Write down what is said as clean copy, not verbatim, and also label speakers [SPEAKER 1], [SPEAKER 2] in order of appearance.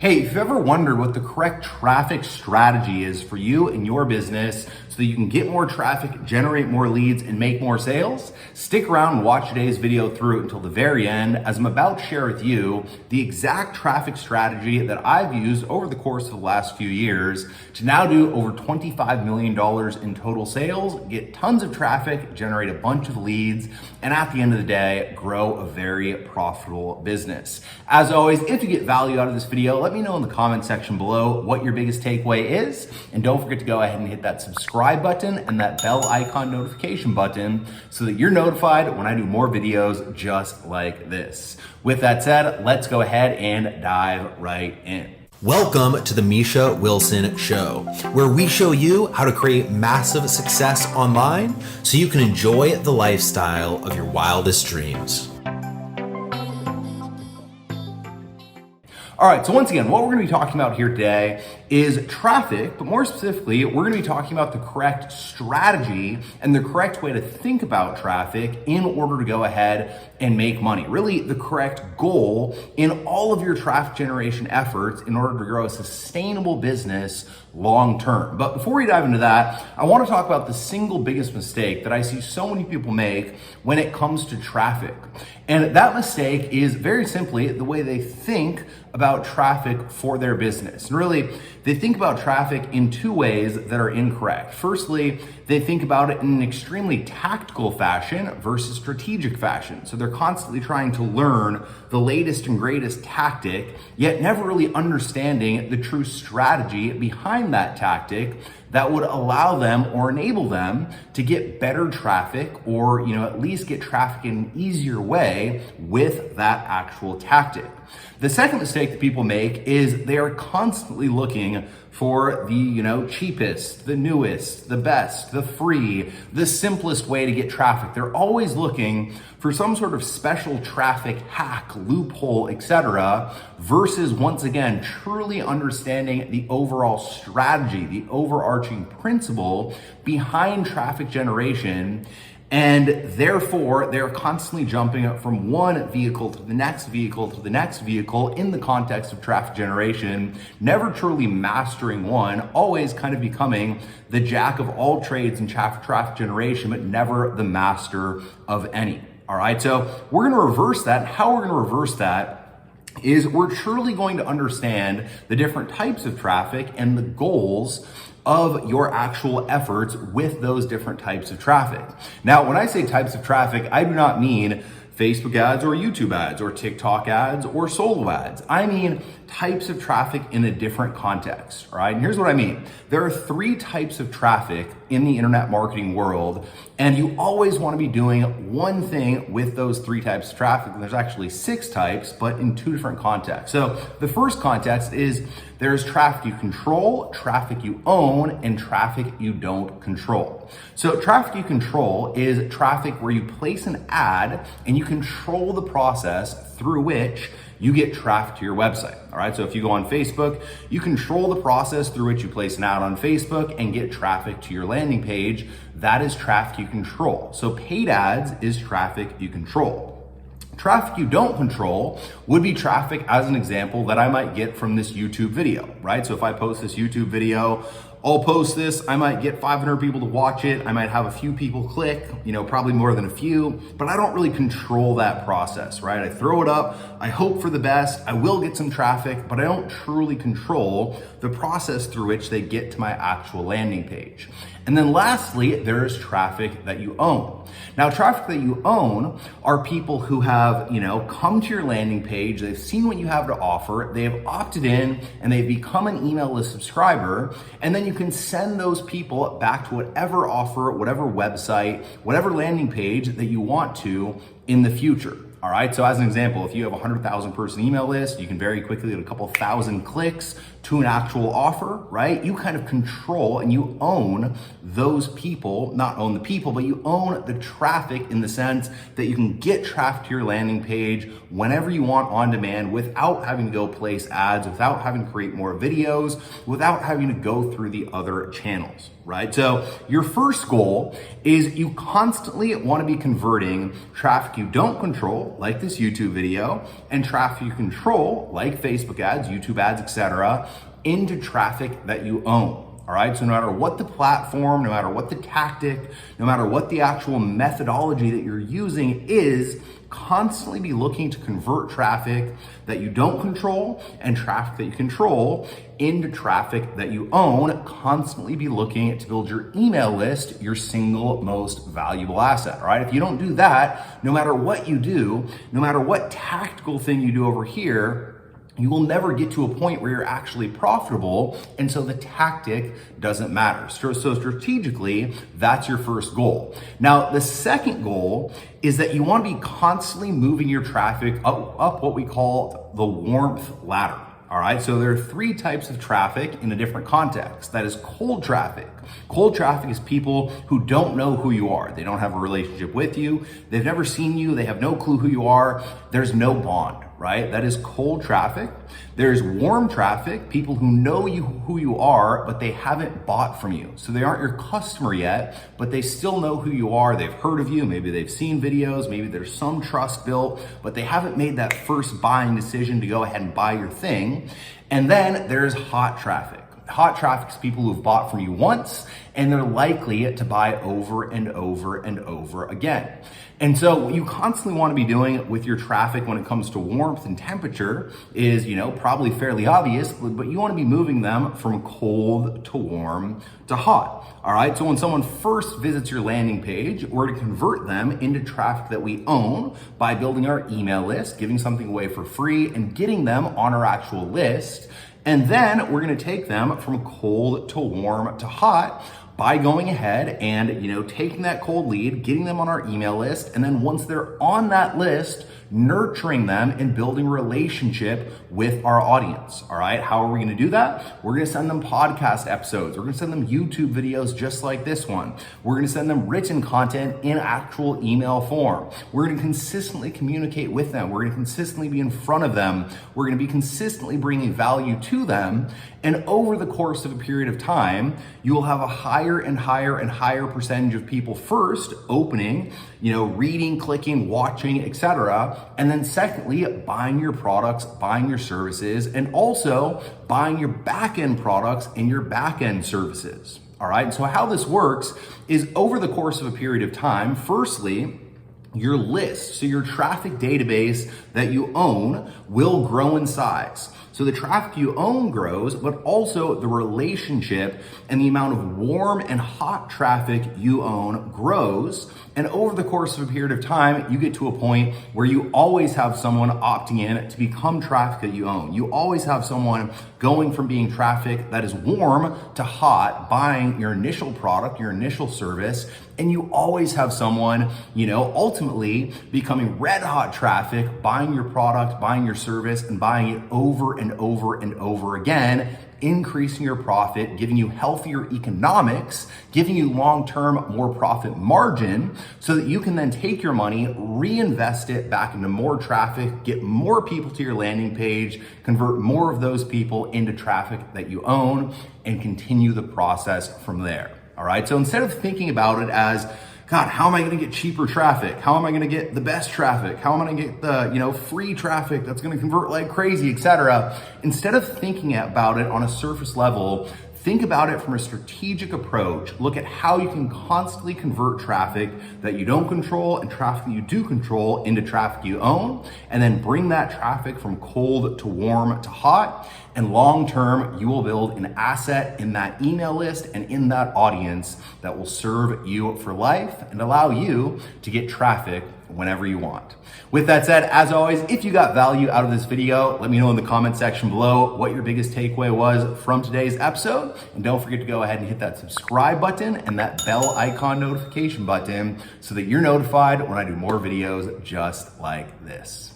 [SPEAKER 1] Hey, if you've ever wondered what the correct traffic strategy is for you and your business so that you can get more traffic, generate more leads, and make more sales, stick around and watch today's video through until the very end, as I'm about to share with you the exact traffic strategy that I've used over the course of the last few years to now do over $25 million in total sales, get tons of traffic, generate a bunch of leads, and at the end of the day, grow a very profitable business. As always, if you get value out of this video, let me know in the comment section below what your biggest takeaway is. And don't forget to go ahead and hit that subscribe button and that bell icon notification button so that you're notified when I do more videos just like this. With that said, let's go ahead and dive right in.
[SPEAKER 2] Welcome to the Misha Wilson Show, where we show you how to create massive success online so you can enjoy the lifestyle of your wildest dreams.
[SPEAKER 1] All right, so once again, what we're gonna be talking about here today is traffic, but more specifically, we're gonna be talking about the correct strategy and the correct way to think about traffic in order to go ahead and make money. Really, the correct goal in all of your traffic generation efforts in order to grow a sustainable business long term. But before we dive into that, I wanna talk about the single biggest mistake that I see so many people make when it comes to traffic. And that mistake is very simply the way they think about traffic for their business. And really, they think about traffic in two ways that are incorrect. Firstly, they think about it in an extremely tactical fashion versus strategic fashion. So they're constantly trying to learn the latest and greatest tactic, yet never really understanding the true strategy behind that tactic that would allow them or enable them to get better traffic, or at least get traffic in an easier way with that actual tactic. The second mistake that people make is they are constantly looking for the cheapest, the newest, the best, the free, the simplest way to get traffic. They're always looking for some sort of special traffic hack, loophole, etc., versus, once again, truly understanding the overall strategy, the overarching principle behind traffic generation. And therefore, they're constantly jumping up from one vehicle to the next vehicle to the next vehicle in the context of traffic generation, never truly mastering one, always kind of becoming the jack of all trades in traffic generation, but never the master of any. All right, so we're gonna reverse that. How we're gonna reverse that is we're truly going to understand the different types of traffic and the goals of your actual efforts with those different types of traffic. Now, when I say types of traffic, I do not mean Facebook ads or YouTube ads or TikTok ads or solo ads. I mean types of traffic in a different context, all right? And here's what I mean. There are three types of traffic in the internet marketing world, and you always want to be doing one thing with those three types of traffic. And there's actually 6 types, but in 2 different contexts. So the first context is there's traffic you control, traffic you own, and traffic you don't control. So traffic you control is traffic where you place an ad and you control the process through which you get traffic to your website. All right, so if you go on Facebook, you control the process through which you place an ad on Facebook and get traffic to your landing page. That is traffic you control. So paid ads is traffic you control. Traffic you don't control would be traffic, as an example, that I might get from this YouTube video, right? So if I post this YouTube video, I'll post this, I might get 500 people to watch it, I might have a few people click, probably more than a few, but I don't really control that process, right? I throw it up, I hope for the best, I will get some traffic, but I don't truly control the process through which they get to my actual landing page. And then lastly, there's traffic that you own. Now, traffic that you own are people who have, come to your landing page, they've seen what you have to offer, they have opted in, and they've become an email list subscriber, and then you can send those people back to whatever offer, whatever website, whatever landing page that you want to in the future. All right, so as an example, if you have a 100,000 person email list, you can very quickly get a couple thousand clicks to an actual offer, right? You kind of control and you own those people, not own the people, but you own the traffic in the sense that you can get traffic to your landing page whenever you want on demand without having to go place ads, without having to create more videos, without having to go through the other channels, right? So your first goal is you constantly want to be converting traffic you don't control, control, like this YouTube video, and traffic you control, like Facebook ads, YouTube ads, etc., into traffic that you own. All right, so no matter what the platform, no matter what the tactic, no matter what the actual methodology that you're using is, constantly be looking to convert traffic that you don't control and traffic that you control into traffic that you own. Constantly be looking to build your email list your single most valuable asset. All right, if you don't do that, no matter what you do, no matter what tactical thing you do over here, you will never get to a point where you're actually profitable, and so the tactic doesn't matter. So strategically, that's your first goal. Now, the second goal is that you want to be constantly moving your traffic up what we call the warmth ladder. All right, so there are three types of traffic in a different context. That is cold traffic. Cold traffic is people who don't know who you are. They don't have a relationship with you. They've never seen you. They have no clue who you are. There's no bond, right? That is cold traffic. There's warm traffic, people who know who you are, but they haven't bought from you. So they aren't your customer yet, but they still know who you are. They've heard of you. Maybe they've seen videos. Maybe there's some trust built, but they haven't made that first buying decision to go ahead and buy your thing. And then there's hot traffic. Hot traffic is people who've bought from you once, and they're likely to buy over and over and over again. And so what you constantly want to be doing with your traffic when it comes to warmth and temperature is, probably fairly obvious, but you want to be moving them from cold to warm to hot. All right. So when someone first visits your landing page, we're to convert them into traffic that we own by building our email list, giving something away for free, and getting them on our actual list. And then we're going to take them from cold to warm to hot by going ahead and, taking that cold lead, getting them on our email list. And then once they're on that list, nurturing them and building a relationship with our audience. All right. How are we going to do that? We're going to send them podcast episodes. We're going to send them YouTube videos just like this one. We're going to send them written content in actual email form. We're going to consistently communicate with them. We're going to consistently be in front of them. We're going to be consistently bringing value to them. And over the course of a period of time, you will have a higher and higher and higher percentage of people first opening, reading, clicking, watching, etc. And then secondly, buying your products, buying your services, and also buying your back-end products and your back-end services. All right. And so how this works is over the course of a period of time, firstly, your list, so your traffic database that you own will grow in size. So the traffic you own grows, but also the relationship and the amount of warm and hot traffic you own grows. And over the course of a period of time, you get to a point where you always have someone opting in to become traffic that you own. You always have someone going from being traffic that is warm to hot, buying your initial product, your initial service. And you always have someone, ultimately becoming red hot traffic, buying your product, buying your service, and buying it over and over and over again, increasing your profit, giving you healthier economics, giving you long-term more profit margin so that you can then take your money, reinvest it back into more traffic, get more people to your landing page, convert more of those people into traffic that you own, and continue the process from there. All right. So instead of thinking about it as, God, how am I going to get cheaper traffic? How am I going to get the best traffic? How am I going to get the, free traffic that's going to convert like crazy, etc. Instead of thinking about it on a surface level, think about it from a strategic approach. Look at how you can constantly convert traffic that you don't control and traffic that you do control into traffic you own, and then bring that traffic from cold to warm to hot. And long term, you will build an asset in that email list and in that audience that will serve you for life and allow you to get traffic whenever you want. With that said, as always, if you got value out of this video, let me know in the comment section below what your biggest takeaway was from today's episode. And don't forget to go ahead and hit that subscribe button and that bell icon notification button so that you're notified when I do more videos just like this.